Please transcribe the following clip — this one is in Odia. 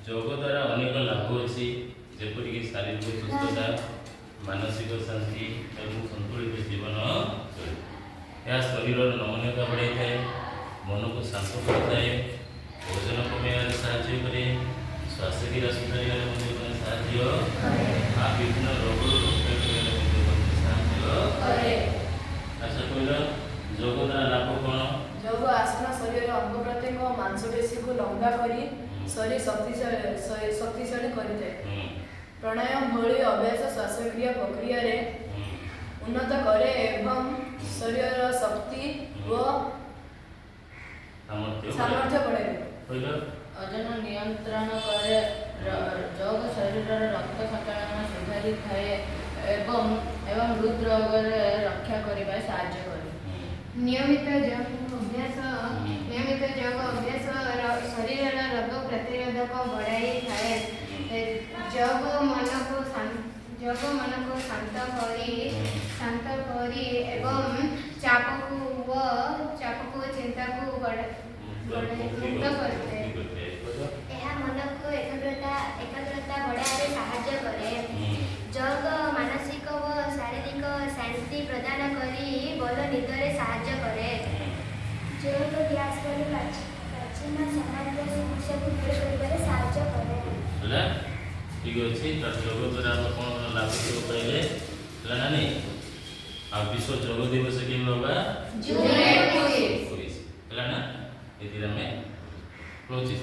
ଯୋଗ ଦ୍ୱାରା ଅନେକ ଲାଭ ଅଛି, ଯେପରିକି ଶାରୀରିକ ସୁସ୍ଥତା, ମାନସିକ ଶାନ୍ତି ଏବଂ ସନ୍ତୁଳିତ ଜୀବନ ଶୈଳୀ। ଏହା ଶରୀରର ନମନୀୟତା ବଢ଼ାଇଥାଏ, ମନକୁ ଶାନ୍ତ କରିଥାଏ, ଓଜନ କମାଇବାରେ ସାହାଯ୍ୟ କରେ, ଶ୍ୱାସକ୍ରିୟା ସୁଧାରିବାରେ ମଧ୍ୟ ସାହାଯ୍ୟ, ବିଭିନ୍ନ ରୋଗରୁ ରକ୍ଷା କରିବାରେ ମଧ୍ୟ ସାହାଯ୍ୟ କରେ। ଆଚ୍ଛା କହିଲ, ଯୋଗ ଦ୍ୱାରା ଲାଭ କ'ଣ? ଯୋଗ ଆସନ ଶରୀରର ଅଙ୍ଗ ପ୍ରତ୍ୟଙ୍ଗ ମାଂସପେଶୀକୁ ଲମ୍ବା କରି ଶରୀର ଶକ୍ତିଶାଳୀ କରିଥାଏ। ପ୍ରାଣାୟାମ ଭଳି ଅଭ୍ୟାସ ଶ୍ୱାସକ୍ରିୟା ପ୍ରକ୍ରିୟାରେ ଉନ୍ନତ କରେ ଏବଂ ଶରୀରର ଶକ୍ତି ଓ ସାମର୍ଥ୍ୟ ବଢ଼ାଏ। ଓଜନ ନିୟନ୍ତ୍ରଣ କରେ। ଯୋଗ ଶରୀରର ରକ୍ତ ସଞ୍ଚାଳନ ସୁଧାରିଥାଏ ଏବଂ ହୃଦରୋଗରେ ରକ୍ଷା କରିବାରେ ସାହାଯ୍ୟ କରେ। ନିୟମିତ ଯୋଗ ଅଭ୍ୟାସ ଶରୀରର ରୋଗ ପ୍ରତିରୋଧକ ବଢ଼ାଇଥାଏ। ଯୋଗ ମନକୁ ଶାନ୍ତ କରି ଏବଂ ଚାପକୁ ଚିନ୍ତାକୁ ମୁକ୍ତ କରିଥାଏ। ଏହା ମନକୁ ଏକାଗ୍ରତା ବଢ଼ାଇବାରେ ସାହାଯ୍ୟ କରେ। ଯୋଗ ମାନସିକ ଓ ଶାରୀରିକ ଶାନ୍ତି ପ୍ରଦାନ କରି ଭଲ ନିଦରେ ସାହାଯ୍ୟ କରେ। ଯୋଗ ଗ୍ୟାସ୍ ଭଳି ପ୍ରାଚୀନ ସମାଜର ସମସ୍ୟାକୁ ଦୂର କରିବାରେ ସାହାଯ୍ୟ କରେ। ହେଲା, ଠିକ୍ ଅଛି। ଯୋଗ ଦ୍ୱାରା ଆମେ କ'ଣ ଲାଭ ପାଇଲେ ହେଲା ନା ନାହିଁ? ଆଉ ବିଶ୍ୱ ଯୋଗ ଦିବସ କେମିତି ହେବା? ଜୁନ୍ 21 ହେଲା ନା? ଏଥିରେ ଆମେ ରହୁଛି।